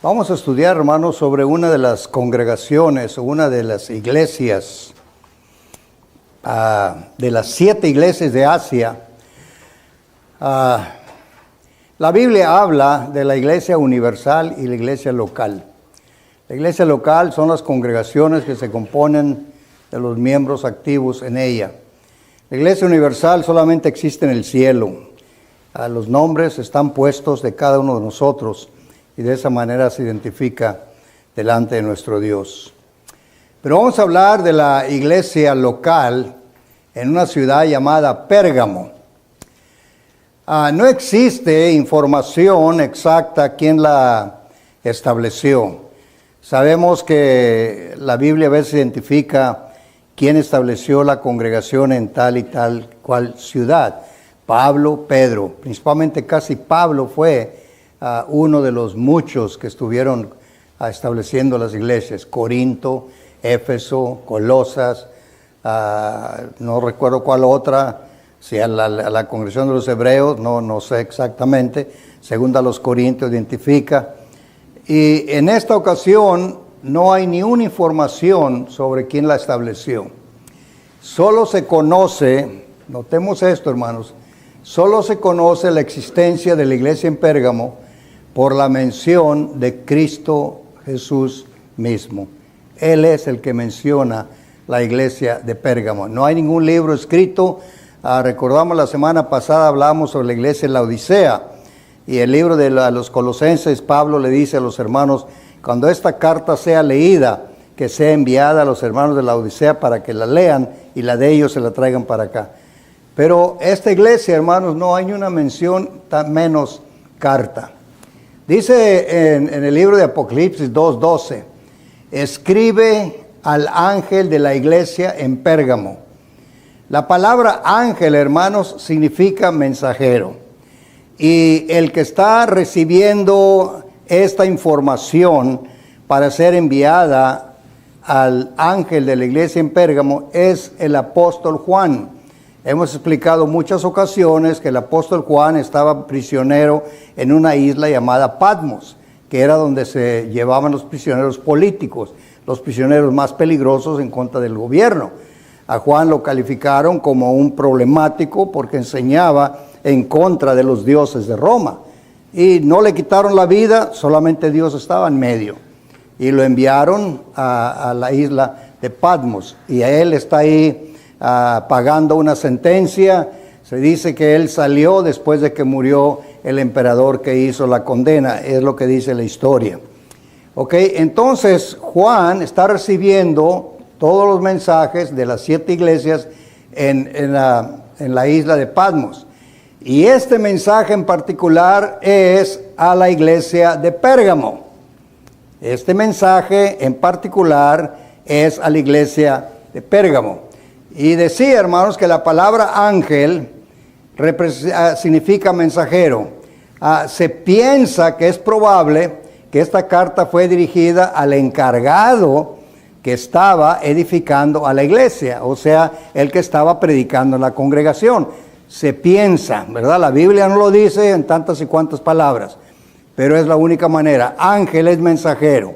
Vamos a estudiar, hermanos, sobre una de las congregaciones, una de las iglesias, de las 7 iglesias de Asia. La Biblia habla de la iglesia universal y la iglesia local. La iglesia local son las congregaciones que se componen de los miembros activos en ella. La iglesia universal solamente existe en el cielo. Los nombres están puestos de cada uno de nosotros y de esa manera se identifica delante de nuestro Dios. Pero vamos a hablar de la iglesia local en una ciudad llamada Pérgamo. No existe información exacta quién la estableció. Sabemos que la Biblia a veces identifica quién estableció la congregación en tal y tal cual ciudad. Pablo, Pedro, principalmente casi Pablo fue uno de los muchos que estuvieron estableciendo las iglesias. Corinto, Éfeso, Colosas, no recuerdo cuál otra, si a la congregación de los hebreos, no sé exactamente, segunda a los Corintios identifica. Y en esta ocasión no hay ni una información sobre quién la estableció. Solo se conoce, notemos esto, hermanos, solo se conoce la existencia de la iglesia en Pérgamo por la mención de Cristo Jesús mismo. Él es el que menciona la iglesia de Pérgamo. No hay ningún libro escrito. Recordamos la semana pasada hablamos sobre la iglesia de la Odisea. Y el libro de los Colosenses, Pablo le dice a los hermanos, cuando esta carta sea leída, que sea enviada a los hermanos de la Odisea para que la lean y la de ellos se la traigan para acá. Pero esta iglesia, hermanos, no hay ni una mención, tan menos carta. Dice en el libro de Apocalipsis 2:12, escribe al ángel de la iglesia en Pérgamo. La palabra ángel, hermanos, significa mensajero. Y el que está recibiendo esta información para ser enviada al ángel de la iglesia en Pérgamo es el apóstol Juan. Hemos explicado muchas ocasiones que el apóstol Juan estaba prisionero en una isla llamada Patmos, que era donde se llevaban los prisioneros políticos, los prisioneros más peligrosos en contra del gobierno. A Juan lo calificaron como un problemático porque enseñaba en contra de los dioses de Roma. Y no le quitaron la vida, solamente Dios estaba en medio. Y lo enviaron a la isla de Patmos. Y a él está ahí pagando una sentencia. Se dice que él salió después de que murió el emperador que hizo la condena. Es lo que dice la historia. Ok, entonces Juan está recibiendo todos los mensajes de las 7 iglesias en la isla de Patmos. Y este mensaje en particular es a la iglesia de Pérgamo. Este mensaje en particular es a la iglesia de Pérgamo. Y decía, hermanos, que la palabra ángel significa mensajero. Se piensa que es probable que esta carta fue dirigida al encargado que estaba edificando a la iglesia, o sea, el que estaba predicando en la congregación. Se piensa, ¿verdad? La Biblia no lo dice en tantas y cuantas palabras, pero es la única manera. Ángel es mensajero.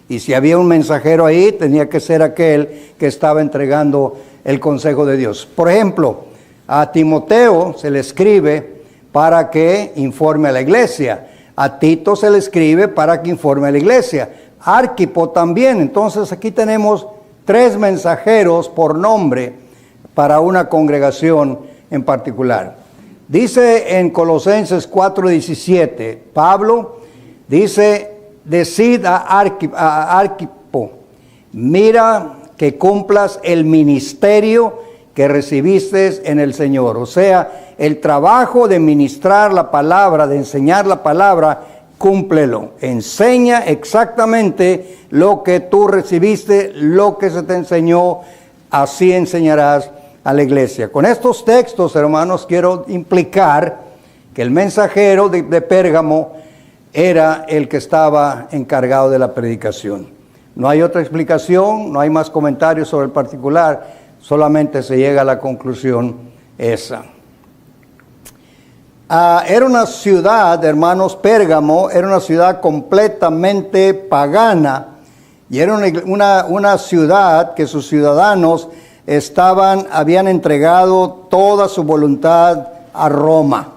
Y si había un mensajero ahí, tenía que ser aquel que estaba entregando el consejo de Dios. Por ejemplo, a Timoteo se le escribe para que informe a la iglesia. A Tito se le escribe para que informe a la iglesia. Arquipo también. Entonces aquí tenemos 3 mensajeros por nombre para una congregación en particular. Dice en Colosenses 4:17, Pablo dice, decid a Arquipo, mira que cumplas el ministerio que recibiste en el Señor. O sea, el trabajo de ministrar la palabra, de enseñar la palabra, cúmplelo. Enseña exactamente lo que tú recibiste, lo que se te enseñó, así enseñarás a la iglesia. Con estos textos, hermanos, quiero implicar que el mensajero de Pérgamo era el que estaba encargado de la predicación. No hay otra explicación, no hay más comentarios sobre el particular, solamente se llega a la conclusión esa. Era una ciudad, hermanos, Pérgamo, era una ciudad completamente pagana y era una ciudad que sus ciudadanos habían entregado toda su voluntad a Roma.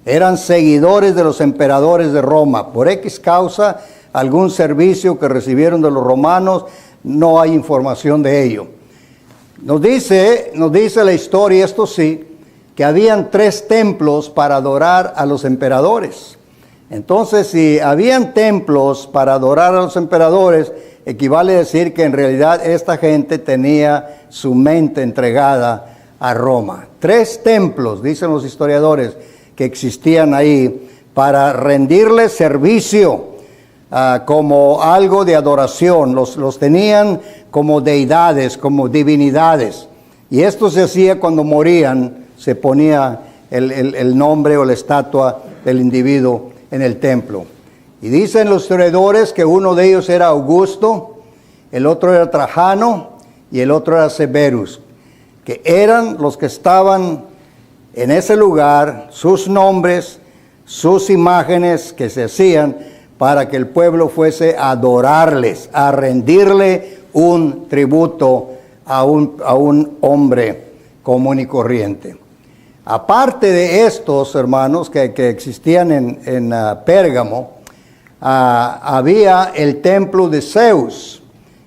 Eran seguidores de los emperadores de Roma. Por X causa, algún servicio que recibieron de los romanos, no hay información de ello. Nos dice la historia, esto sí, que habían 3 templos para adorar a los emperadores. Entonces, si habían templos para adorar a los emperadores, equivale a decir que en realidad esta gente tenía su mente entregada a Roma. 3 templos, dicen los historiadores, que existían ahí para rendirle servicio como algo de adoración. Los tenían como deidades, como divinidades. Y esto se hacía cuando morían, se ponía el nombre o la estatua del individuo en el templo. Y dicen los historiadores que uno de ellos era Augusto, el otro era Trajano y el otro era Severus, que eran los que estaban en ese lugar, sus nombres, sus imágenes que se hacían para que el pueblo fuese a adorarles, a rendirle un tributo a un hombre común y corriente. Aparte de estos, hermanos, que existían en Pérgamo, había el templo de Zeus.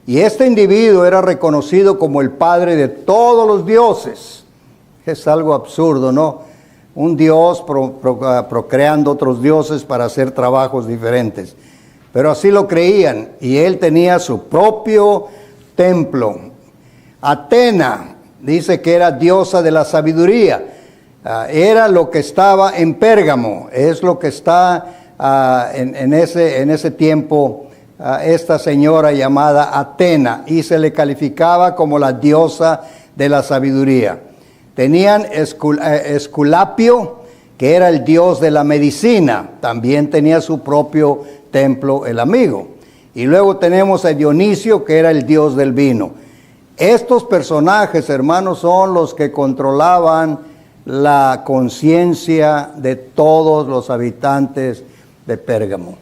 Y este individuo era reconocido como el padre de todos los dioses. Es algo absurdo, ¿no? Un dios procreando otros dioses para hacer trabajos diferentes. Pero así lo creían. Y él tenía su propio templo. Atena dice que era diosa de la sabiduría. Era lo que estaba en Pérgamo. Es lo que está en ese tiempo esta señora llamada Atena. Y se le calificaba como la diosa de la sabiduría. Tenían Esculapio, que era el dios de la medicina. También tenía su propio templo, el amigo. Y luego tenemos a Dionisio, que era el dios del vino. Estos personajes, hermanos, son los que controlaban la conciencia de todos los habitantes de Pérgamo.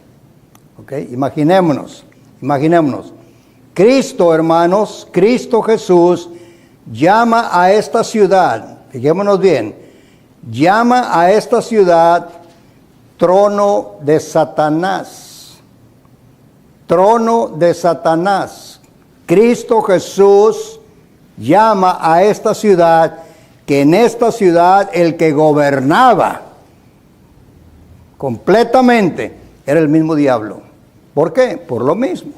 ¿Okay? Imaginémonos. Cristo, hermanos, Cristo Jesús llama a esta ciudad, fijémonos bien, llama a esta ciudad trono de Satanás. Trono de Satanás. Cristo Jesús llama a esta ciudad, que en esta ciudad el que gobernaba completamente era el mismo diablo. ¿Por qué? Por lo mismo.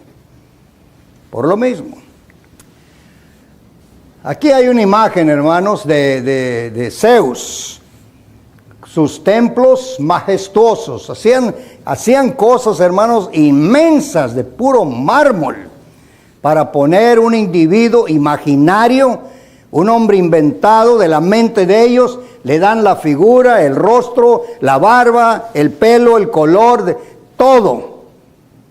Aquí hay una imagen, hermanos, de Zeus. Sus templos majestuosos. Hacían cosas, hermanos, inmensas de puro mármol para poner un individuo imaginario, un hombre inventado de la mente de ellos. Le dan la figura, el rostro, la barba, el pelo, el color, todo.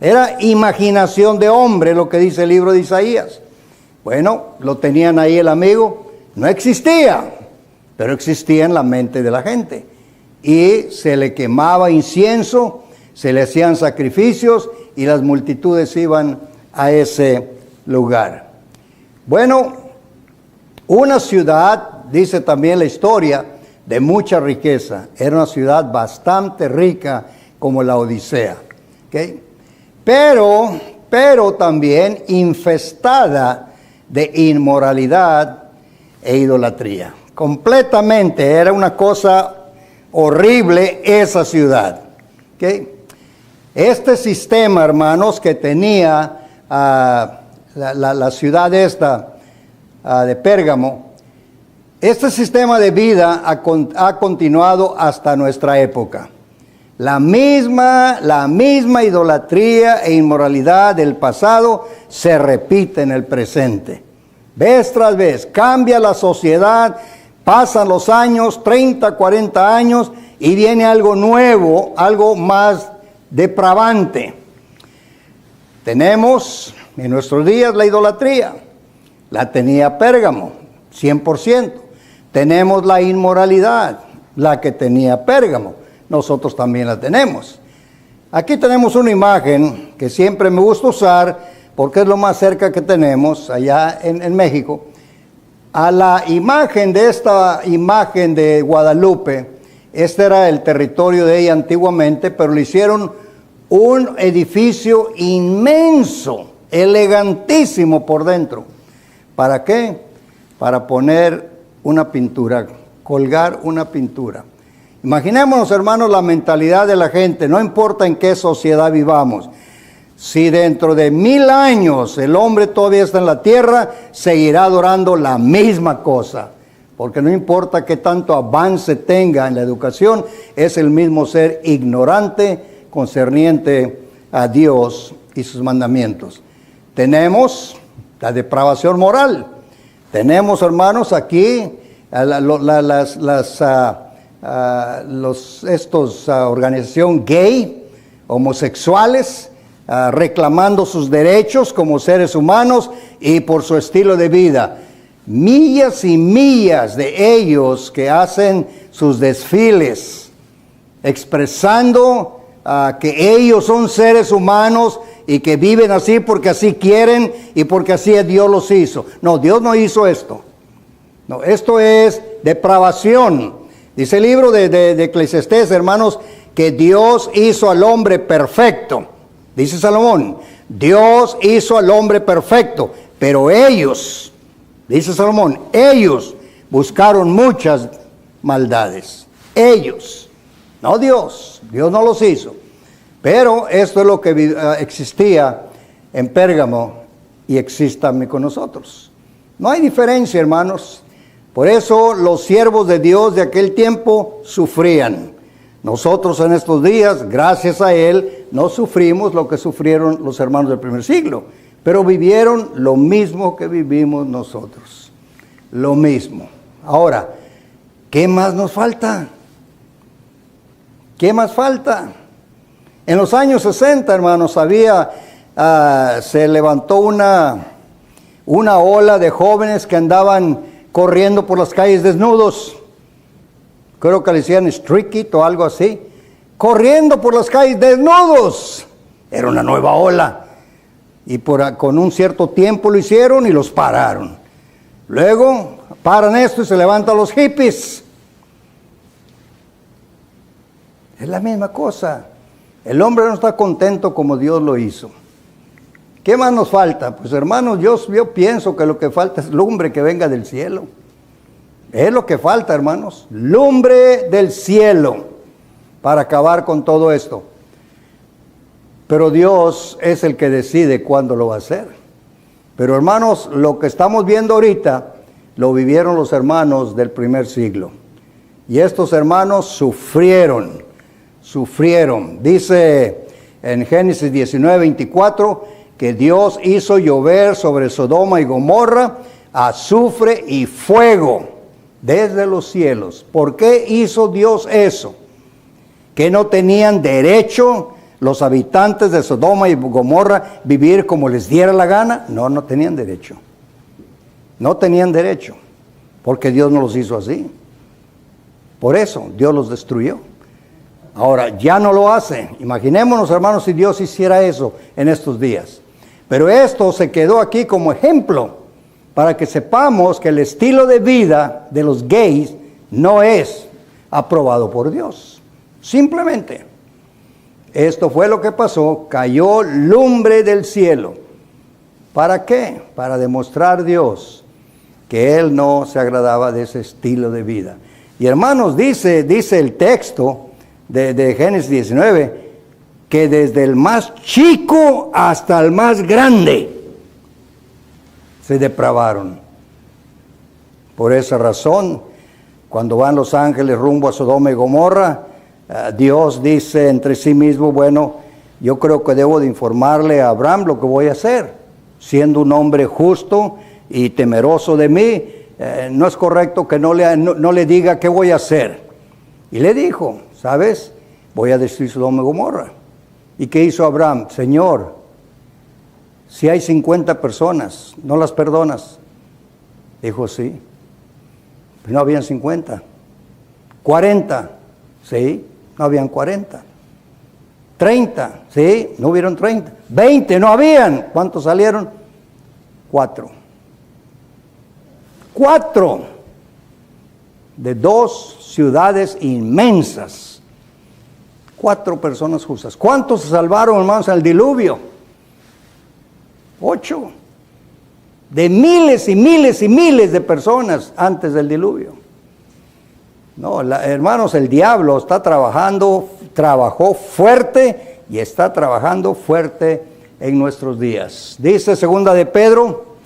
Era imaginación de hombre, lo que dice el libro de Isaías. Bueno, lo tenían ahí el amigo, no existía, pero existía en la mente de la gente. Y se le quemaba incienso, se le hacían sacrificios y las multitudes iban a ese lugar. Bueno, una ciudad, dice también la historia, de mucha riqueza. Era una ciudad bastante rica como la Odisea. ¿Okay? Pero también infestada de inmoralidad e idolatría. Completamente era una cosa horrible esa ciudad. ¿Okay? Este sistema, hermanos, que tenía la ciudad esta de Pérgamo, este sistema de vida ha continuado hasta nuestra época. La misma idolatría e inmoralidad del pasado se repite en el presente. Vez tras vez, cambia la sociedad, pasan los años, 30, 40 años, y viene algo nuevo, algo más depravante. Tenemos en nuestros días la idolatría, la tenía Pérgamo, 100%. Tenemos la inmoralidad, la que tenía Pérgamo. nosotros también la tenemos. Aquí tenemos una imagen que siempre me gusta usar porque es lo más cerca que tenemos allá en México. A la imagen de esta imagen de Guadalupe, este era el territorio de ella antiguamente, pero le hicieron un edificio inmenso, elegantísimo por dentro. ¿Para qué? Para poner una pintura, colgar una pintura. Imaginémonos, hermanos, la mentalidad de la gente, no importa en qué sociedad vivamos. Si dentro de 1000 años el hombre todavía está en la tierra, seguirá adorando la misma cosa. Porque no importa qué tanto avance tenga en la educación, es el mismo ser ignorante concerniente a Dios y sus mandamientos. Tenemos la depravación moral. Tenemos, hermanos, aquí organización gay, homosexuales, reclamando sus derechos como seres humanos y por su estilo de vida. Millas y millas de ellos que hacen sus desfiles, expresando que ellos son seres humanos y que viven así porque así quieren y porque así Dios los hizo. No, Dios no hizo esto. No, esto es depravación. Dice el libro de Eclesiastés, hermanos, que Dios hizo al hombre perfecto. Dice Salomón, Dios hizo al hombre perfecto, pero ellos, dice Salomón, ellos buscaron muchas maldades. Ellos, no Dios, Dios no los hizo. Pero esto es lo que existía en Pérgamo y existe también con nosotros. No hay diferencia, hermanos. Por eso los siervos de Dios de aquel tiempo sufrían. Nosotros en estos días, gracias a Él, no sufrimos lo que sufrieron los hermanos del primer siglo, pero vivieron lo mismo que vivimos nosotros. Lo mismo. Ahora, ¿qué más nos falta? ¿Qué más falta? En los años 60, hermanos, se levantó una ola de jóvenes que andaban corriendo por las calles desnudos. Creo que le decían street it o algo así. Corriendo por las calles desnudos. Era una nueva ola. Y con un cierto tiempo lo hicieron y los pararon. Luego paran esto y se levantan los hippies. Es la misma cosa. El hombre no está contento como Dios lo hizo. ¿Qué más nos falta? Pues hermanos, yo pienso que lo que falta es lumbre que venga del cielo. Es lo que falta, hermanos. Lumbre del cielo para acabar con todo esto. Pero Dios es el que decide cuándo lo va a hacer. Pero hermanos, lo que estamos viendo ahorita, lo vivieron los hermanos del primer siglo. Y estos hermanos sufrieron. Dice en Génesis 19:24 que Dios hizo llover sobre Sodoma y Gomorra azufre y fuego desde los cielos. ¿Por qué hizo Dios eso? ¿Que no tenían derecho los habitantes de Sodoma y Gomorra vivir como les diera la gana? No, no tenían derecho. No tenían derecho, porque Dios no los hizo así. Por eso Dios los destruyó. Ahora, ya no lo hace. Imaginémonos, hermanos, si Dios hiciera eso en estos días. Pero esto se quedó aquí como ejemplo para que sepamos que el estilo de vida de los gays no es aprobado por Dios. Simplemente, esto fue lo que pasó, cayó lumbre del cielo. ¿Para qué? Para demostrar Dios que Él no se agradaba de ese estilo de vida. Y hermanos, dice el texto de Génesis 19, que desde el más chico hasta el más grande se depravaron. Por esa razón, cuando van los ángeles rumbo a Sodoma y Gomorra, Dios dice entre sí mismo, bueno, yo creo que debo de informarle a Abraham lo que voy a hacer. Siendo un hombre justo y temeroso de mí, no es correcto que no le diga qué voy a hacer. Y le dijo, ¿sabes? Voy a destruir Sodoma y Gomorra. ¿Y qué hizo Abraham? Señor, si hay 50 personas, ¿no las perdonas? Dijo, sí. Pero no habían 50. 40, sí. no habían 40. 30, ¿sí? No hubieron 30. 20, no habían. ¿Cuántos salieron? 4. 4 de 2 ciudades inmensas. 4 personas justas. ¿Cuántos se salvaron, hermanos, en el diluvio? 8. De miles y miles y miles de personas antes del diluvio. No, hermanos, el diablo está trabajó fuerte y está trabajando fuerte en nuestros días. Dice 2 de Pedro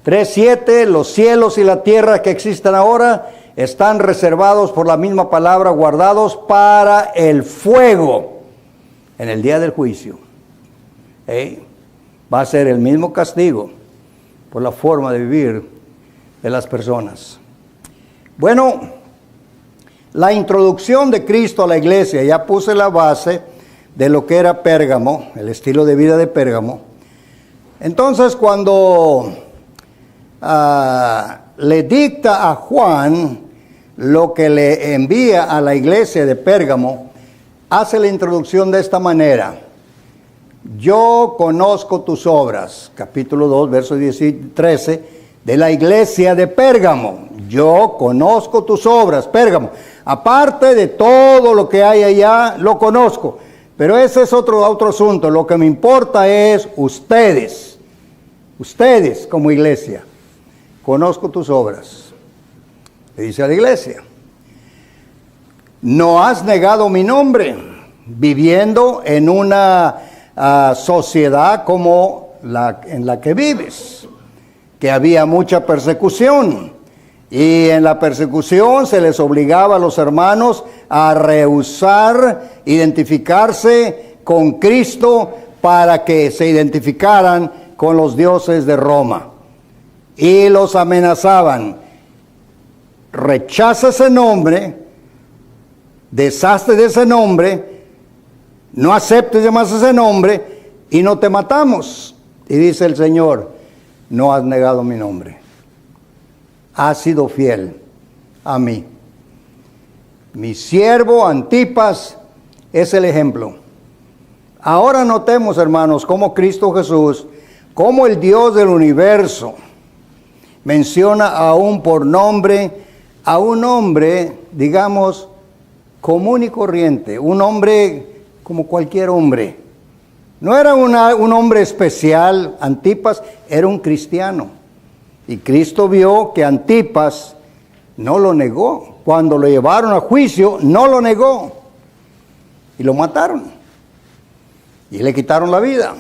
3:7, los cielos y la tierra que existen ahora están reservados por la misma palabra, guardados para el fuego en el día del juicio. Va a ser el mismo castigo por la forma de vivir de las personas. Bueno, la introducción de Cristo a la iglesia, ya puse la base de lo que era Pérgamo, el estilo de vida de Pérgamo. Entonces, cuando le dicta a Juan lo que le envía a la iglesia de Pérgamo, hace la introducción de esta manera: yo conozco tus obras, capítulo 2, verso 13, de la iglesia de Pérgamo. Yo conozco tus obras, Pérgamo. Aparte de todo lo que hay allá, lo conozco. Pero ese es otro asunto. Lo que me importa es ustedes como iglesia. Conozco tus obras. Le dice a la iglesia: no has negado mi nombre, viviendo en una sociedad como en la que vives, que había mucha persecución, y en la persecución se les obligaba a los hermanos a rehusar identificarse con Cristo para que se identificaran con los dioses de Roma, y los amenazaban: rechaza ese nombre, deshazte de ese nombre, no aceptes más ese nombre y no te matamos. Y dice el Señor: no has negado mi nombre, has sido fiel a mí. Mi siervo Antipas es el ejemplo. Ahora notemos, hermanos, cómo Cristo Jesús, como el Dios del universo, menciona aún por nombre a un hombre, digamos, común y corriente, un hombre como cualquier hombre. No era un hombre especial. Antipas era un cristiano. Y Cristo vio que Antipas no lo negó. Cuando lo llevaron a juicio, no lo negó. Y lo mataron. Y le quitaron la vida.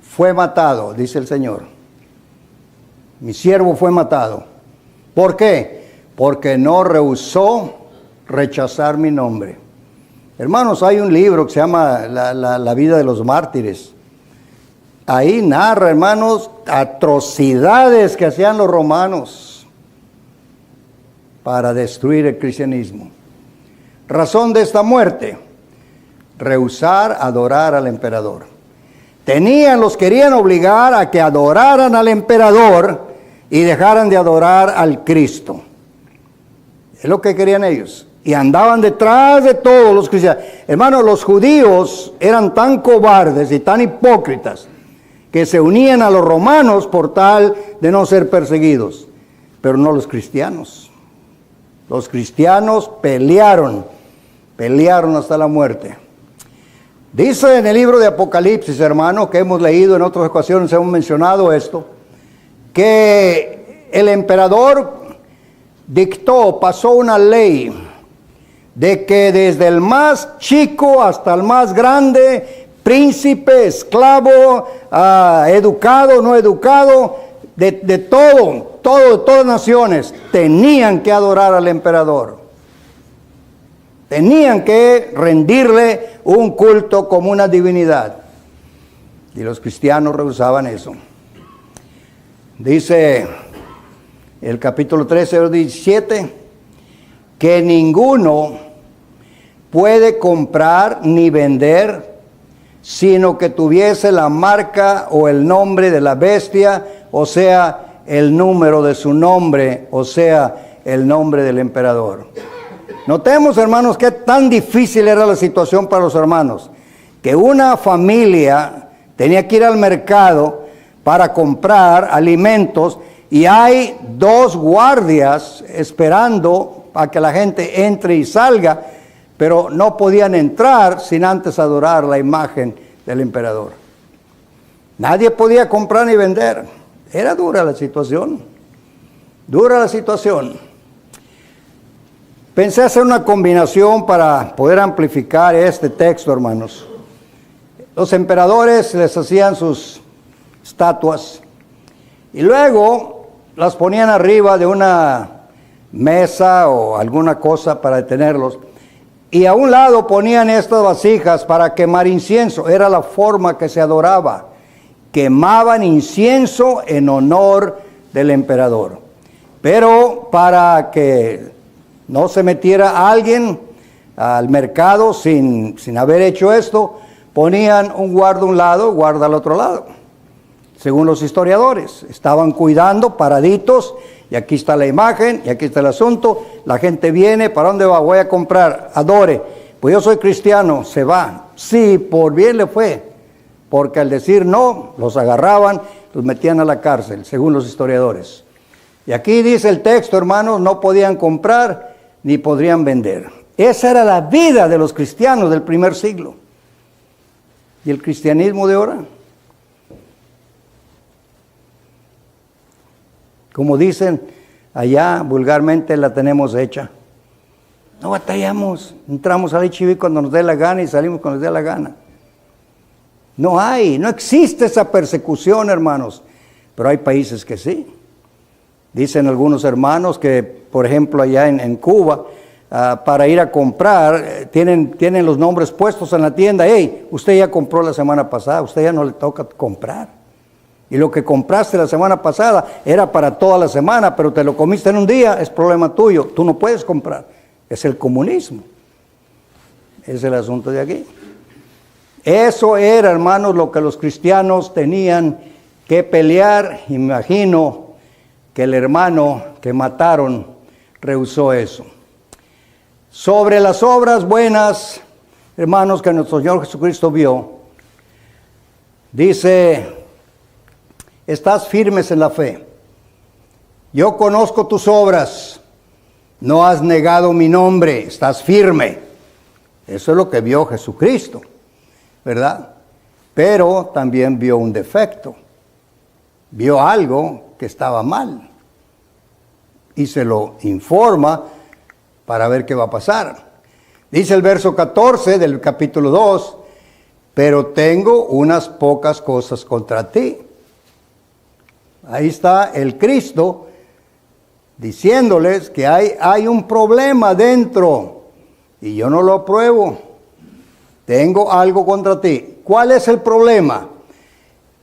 Fue matado, dice el Señor. Mi siervo fue matado. ¿Por qué? Porque no rehusó rechazar mi nombre. Hermanos, hay un libro que se llama La vida de los mártires. Ahí narra, hermanos, atrocidades que hacían los romanos para destruir el cristianismo. Razón de esta muerte: rehusar adorar al emperador. Los querían obligar a que adoraran al emperador y dejaran de adorar al Cristo. Es lo que querían ellos. Y andaban detrás de todos los cristianos. Hermanos, los judíos eran tan cobardes y tan hipócritas que se unían a los romanos por tal de no ser perseguidos. Pero no los cristianos. Los cristianos pelearon hasta la muerte. Dice en el libro de Apocalipsis, hermano, que hemos leído en otras ocasiones, hemos mencionado esto, que el emperador pasó una ley de que desde el más chico hasta el más grande, príncipe, esclavo, educado, no educado, de todas naciones, tenían que adorar al emperador. Tenían que rendirle un culto como una divinidad. Y los cristianos rehusaban eso. Dice el capítulo 13, verso 17, que ninguno puede comprar ni vender, sino que tuviese la marca o el nombre de la bestia, o sea, el número de su nombre, o sea, el nombre del emperador. Notemos, hermanos, qué tan difícil era la situación para los hermanos, que una familia tenía que ir al mercado para comprar alimentos y hay 2 guardias esperando a que la gente entre y salga, pero no podían entrar sin antes adorar la imagen del emperador. Nadie podía comprar ni vender. Era dura la situación. Dura la situación. Pensé hacer una combinación para poder amplificar este texto, hermanos. Los emperadores les hacían sus estatuas y luego las ponían arriba de una mesa o alguna cosa para detenerlos. Y a un lado ponían estas vasijas para quemar incienso. Era la forma que se adoraba. Quemaban incienso en honor del emperador. Pero para que no se metiera alguien al mercado sin haber hecho esto, ponían un guarda a un lado, guarda al otro lado. Según los historiadores, estaban cuidando paraditos, y aquí está la imagen, y aquí está el asunto. La gente viene, ¿para dónde va? Voy a comprar, adore. Pues yo soy cristiano, se va. Sí, por bien le fue, porque al decir no, los agarraban, los metían a la cárcel, según los historiadores. Y aquí dice el texto, hermanos, no podían comprar ni podrían vender. Esa era la vida de los cristianos del primer siglo. ¿Y el cristianismo de ahora? Como dicen allá, vulgarmente la tenemos hecha. No batallamos, entramos al HIV cuando nos dé la gana y salimos cuando nos dé la gana. No existe esa persecución, hermanos, pero hay países que sí. Dicen algunos hermanos que, por ejemplo, allá en Cuba, para ir a comprar, tienen los nombres puestos en la tienda. Hey, usted ya compró la semana pasada, usted ya no le toca comprar. Y lo que compraste la semana pasada era para toda la semana, pero te lo comiste en un día, es problema tuyo. Tú no puedes comprar. Es el comunismo. Es el asunto de aquí. Eso era, hermanos, lo que los cristianos tenían que pelear. Imagino que el hermano que mataron rehusó eso. Sobre las obras buenas, hermanos, que nuestro Señor Jesucristo vio, dice: estás firmes en la fe. Yo conozco tus obras. No has negado mi nombre. Estás firme. Eso es lo que vio Jesucristo, ¿verdad? Pero también vio un defecto. Vio algo que estaba mal. Y se lo informa para ver qué va a pasar. Dice el verso 14 del capítulo 2, pero tengo unas pocas cosas contra ti. Ahí está el Cristo diciéndoles que hay un problema dentro y yo no lo apruebo. Tengo algo contra ti. ¿Cuál es el problema?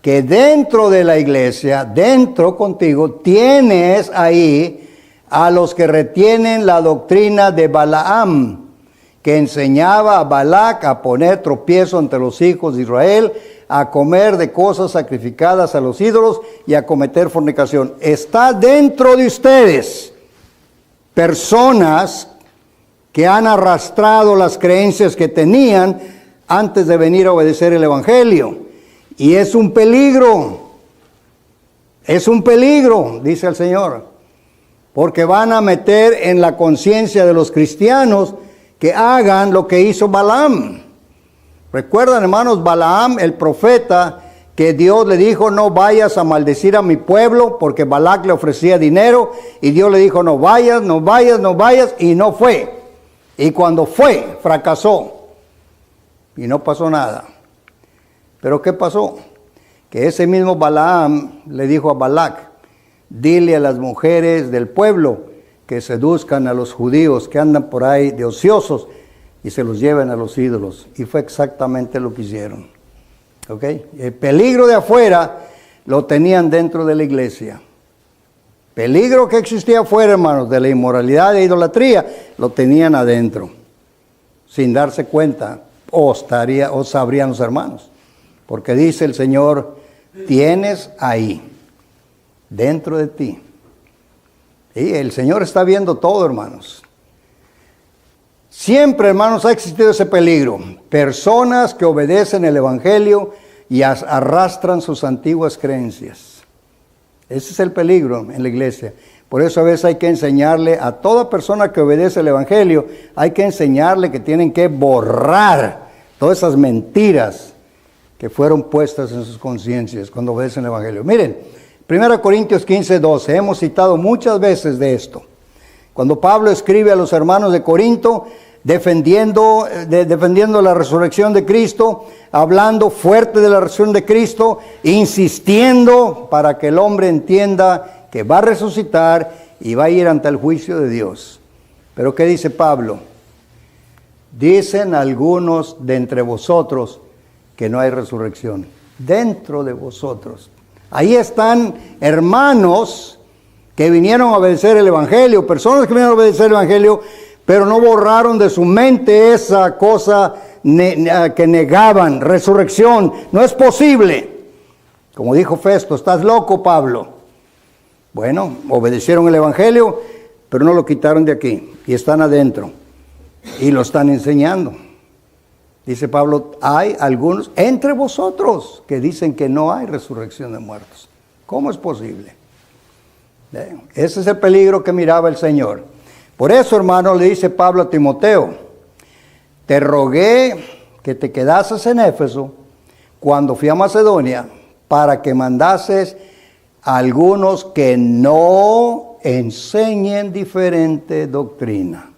Que dentro de la iglesia, dentro contigo, tienes ahí a los que retienen la doctrina de Balaam, que enseñaba a Balac a poner tropiezo entre los hijos de Israel, a comer de cosas sacrificadas a los ídolos y a cometer fornicación. Está dentro de ustedes personas que han arrastrado las creencias que tenían antes de venir a obedecer el Evangelio. Y es un peligro, dice el Señor, porque van a meter en la conciencia de los cristianos que hagan lo que hizo Balaam. Recuerdan, hermanos, Balaam, el profeta, que Dios le dijo: no vayas a maldecir a mi pueblo, porque Balac le ofrecía dinero, y Dios le dijo: no vayas, y no fue. Y cuando fue, fracasó, y no pasó nada. Pero ¿qué pasó? Que ese mismo Balaam le dijo a Balac: dile a las mujeres del pueblo que seduzcan a los judíos que andan por ahí de ociosos y se los lleven a los ídolos. Y fue exactamente lo que hicieron. ¿Ok? El peligro de afuera lo tenían dentro de la iglesia. Peligro que existía afuera, hermanos, de la inmoralidad e idolatría, lo tenían adentro. Sin darse cuenta, o sabrían los hermanos. Porque dice el Señor: tienes ahí, dentro de ti. Y el Señor está viendo todo, hermanos. Siempre, hermanos, ha existido ese peligro. Personas que obedecen el Evangelio y arrastran sus antiguas creencias. Ese es el peligro en la iglesia. Por eso a veces hay que enseñarle a toda persona que obedece el Evangelio, hay que enseñarle que tienen que borrar todas esas mentiras que fueron puestas en sus conciencias cuando obedecen el Evangelio. Miren, 1 Corintios 15:12, hemos citado muchas veces de esto. Cuando Pablo escribe a los hermanos de Corinto, defendiendo la resurrección de Cristo, hablando fuerte de la resurrección de Cristo, insistiendo para que el hombre entienda que va a resucitar y va a ir ante el juicio de Dios. Pero ¿qué dice Pablo? Dicen algunos de entre vosotros que no hay resurrección. Dentro de vosotros. Ahí están hermanos que vinieron a obedecer el Evangelio, personas que vinieron a obedecer el Evangelio, pero no borraron de su mente esa cosa que negaban, resurrección. No es posible. Como dijo Festo, ¿estás loco, Pablo? Bueno, obedecieron el Evangelio, pero no lo quitaron de aquí. Y están adentro. Y lo están enseñando. Dice Pablo, hay algunos entre vosotros que dicen que no hay resurrección de muertos. ¿Cómo es posible? Ese es el peligro que miraba el Señor. Por eso, hermano, le dice Pablo a Timoteo, te rogué que te quedases en Éfeso cuando fui a Macedonia para que mandases a algunos que no enseñen diferente doctrina.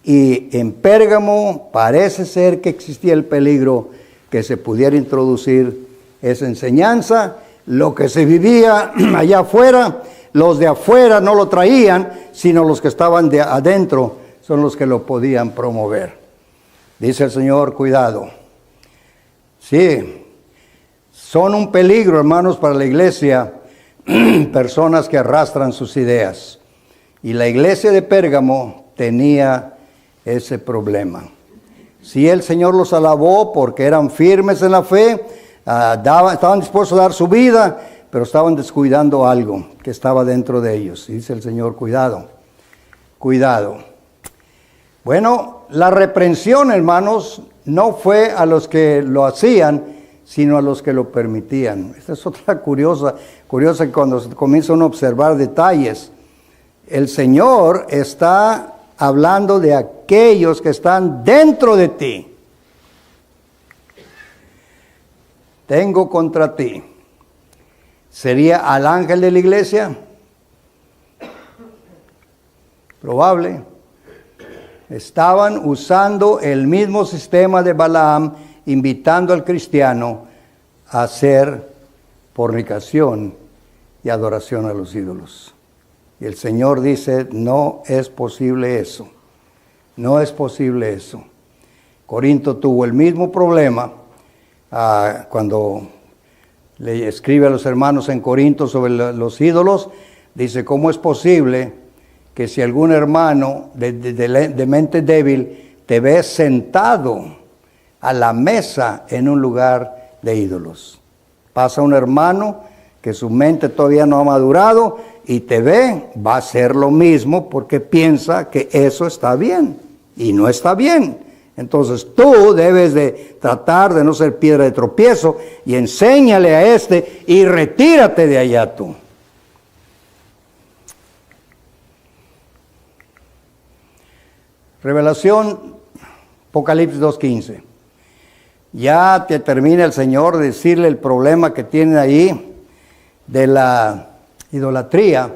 Y en Pérgamo parece ser que existía el peligro que se pudiera introducir esa enseñanza. Lo que se vivía allá afuera, los de afuera no lo traían, sino los que estaban de adentro son los que lo podían promover. Dice el Señor, cuidado. Sí, son un peligro, hermanos, para la iglesia, personas que arrastran sus ideas. Y la iglesia de Pérgamo tenía ese problema. Sí, el Señor los alabó porque eran firmes en la fe, estaban dispuestos a dar su vida, pero estaban descuidando algo que estaba dentro de ellos. Dice el Señor, cuidado, cuidado. Bueno, la reprensión, hermanos, no fue a los que lo hacían, sino a los que lo permitían. Esta es otra curiosa que cuando se comienza uno a observar detalles, el Señor está hablando de aquellos que están dentro de ti. Tengo contra ti. ¿Sería al ángel de la iglesia? Probable. Estaban usando el mismo sistema de Balaam, invitando al cristiano a hacer fornicación y adoración a los ídolos. Y el Señor dice, no es posible eso. No es posible eso. Corinto tuvo el mismo problema cuando le escribe a los hermanos en Corinto sobre los ídolos. Dice, ¿cómo es posible que si algún hermano de mente débil te ve sentado a la mesa en un lugar de ídolos? Pasa un hermano que su mente todavía no ha madurado y te ve, va a hacer lo mismo porque piensa que eso está bien y no está bien. Entonces tú debes de tratar de no ser piedra de tropiezo y enséñale a este y retírate de allá tú. Revelación, Apocalipsis 2:15. Ya te termina el Señor de decirle el problema que tienen ahí de la idolatría.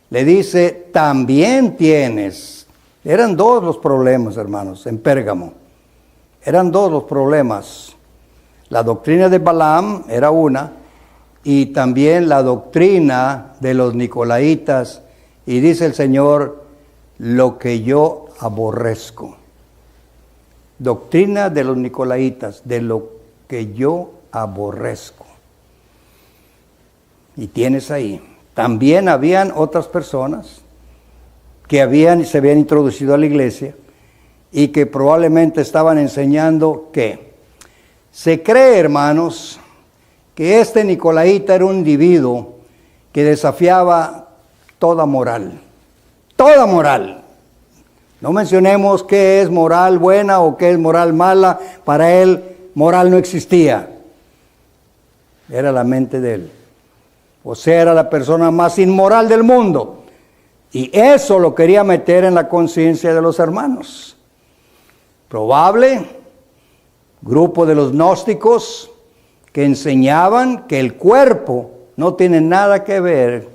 Le dice, también tienes. Eran dos los problemas, hermanos, en Pérgamo. Eran dos los problemas. La doctrina de Balaam era una, y también la doctrina de los nicolaitas. Y dice el Señor, lo que yo aborrezco. Doctrina de los nicolaitas, de lo que yo aborrezco. Y tienes ahí. También habían otras personas que se habían introducido a la iglesia y que probablemente estaban enseñando que se cree, hermanos, que este nicolaíta era un individuo que desafiaba toda moral. Toda moral. No mencionemos qué es moral buena o qué es moral mala. Para él, moral no existía. Era la mente de él. O sea, era la persona más inmoral del mundo. Y eso lo quería meter en la conciencia de los hermanos. Probable, grupo de los gnósticos que enseñaban que el cuerpo no tiene nada que ver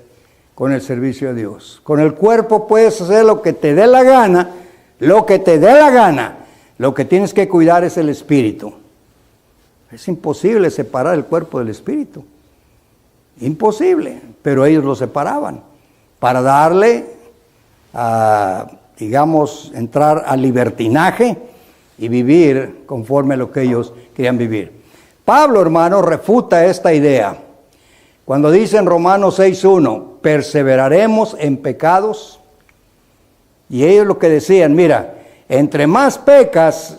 con el servicio a Dios. Con el cuerpo puedes hacer lo que te dé la gana, lo que te dé la gana. Lo que tienes que cuidar es el espíritu. Es imposible separar el cuerpo del espíritu. Imposible. Pero ellos lo separaban para darle, entrar al libertinaje y vivir conforme a lo que ellos querían vivir. Pablo, hermano, refuta esta idea. Cuando dice en Romanos 6:1, perseveraremos en pecados. Y ellos lo que decían, mira, entre más pecas,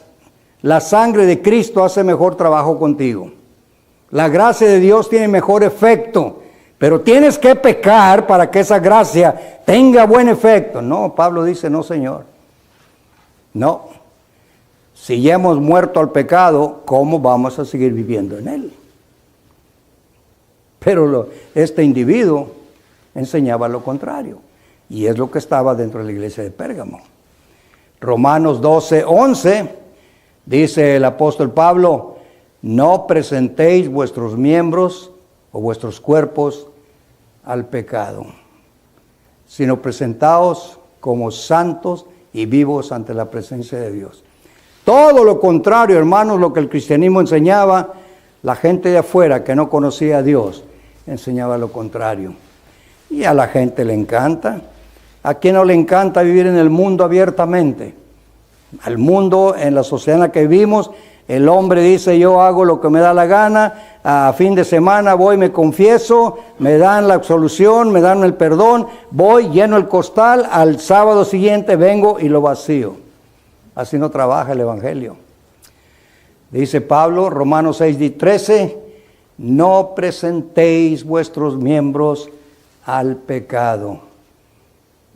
la sangre de Cristo hace mejor trabajo contigo. La gracia de Dios tiene mejor efecto, pero tienes que pecar para que esa gracia tenga buen efecto. No, Pablo dice, no, Señor. No. Si ya hemos muerto al pecado, ¿cómo vamos a seguir viviendo en él? Pero este individuo enseñaba lo contrario. Y es lo que estaba dentro de la iglesia de Pérgamo. Romanos 12:11, dice el apóstol Pablo, no presentéis vuestros miembros o vuestros cuerpos al pecado, sino presentaos como santos y vivos ante la presencia de Dios. Todo lo contrario, hermanos, lo que el cristianismo enseñaba, la gente de afuera que no conocía a Dios, enseñaba lo contrario. Y a la gente le encanta. ¿A quién no le encanta vivir en el mundo abiertamente? Al mundo, en la sociedad en la que vivimos, el hombre dice, yo hago lo que me da la gana, a fin de semana voy, me confieso, me dan la absolución, me dan el perdón, voy, lleno el costal, al sábado siguiente vengo y lo vacío. Así no trabaja el evangelio. Dice Pablo, Romanos 6:13, no presentéis vuestros miembros al pecado.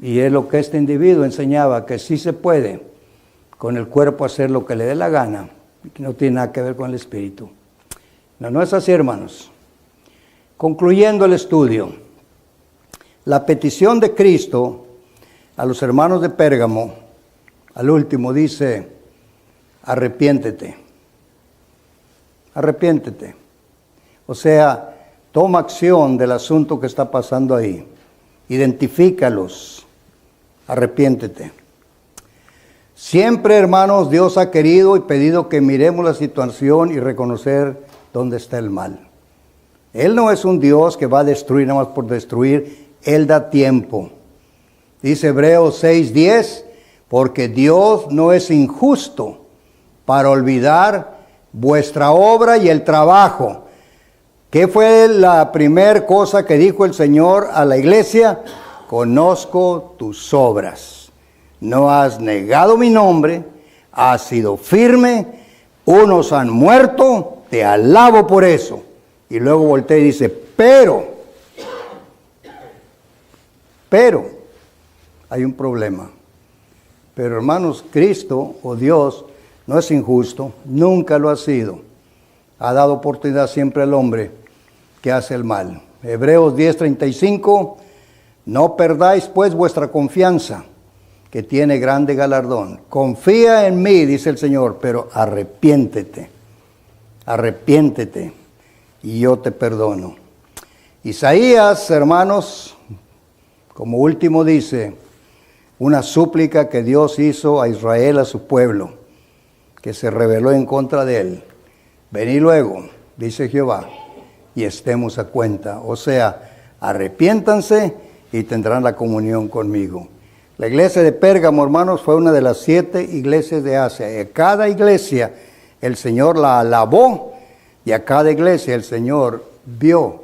Y es lo que este individuo enseñaba, que sí se puede con el cuerpo hacer lo que le dé la gana, y que no tiene nada que ver con el espíritu. No es así, hermanos. Concluyendo el estudio, la petición de Cristo a los hermanos de Pérgamo, al último dice, arrepiéntete. Arrepiéntete. O sea, toma acción del asunto que está pasando ahí. Identifícalos. Arrepiéntete. Siempre, hermanos, Dios ha querido y pedido que miremos la situación y reconocer dónde está el mal. Él no es un Dios que va a destruir nada más por destruir. Él da tiempo. Dice Hebreos 6:10, porque Dios no es injusto para olvidar vuestra obra y el trabajo. ¿Qué fue la primera cosa que dijo el Señor a la iglesia? Conozco tus obras. No has negado mi nombre, has sido firme, unos han muerto, te alabo por eso. Y luego voltea y dice, pero, hay un problema. Pero hermanos, Cristo o Dios no es injusto, nunca lo ha sido. Ha dado oportunidad siempre al hombre que hace el mal. Hebreos 10:35, no perdáis pues vuestra confianza, que tiene grande galardón. Confía en mí, dice el Señor, pero arrepiéntete, y yo te perdono. Isaías, hermanos, como último dice, una súplica que Dios hizo a Israel, a su pueblo, que se rebeló en contra de él. Venid luego, dice Jehová, y estemos a cuenta. O sea, arrepiéntanse y tendrán la comunión conmigo. La iglesia de Pérgamo, hermanos, fue una de las 7 iglesias de Asia. Y a cada iglesia el Señor la alabó, y a cada iglesia el Señor vio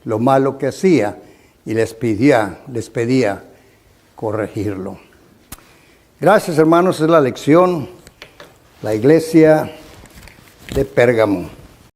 lo malo que hacía y les pedía corregirlo. Gracias, hermanos, es la lección, la iglesia de Pérgamo.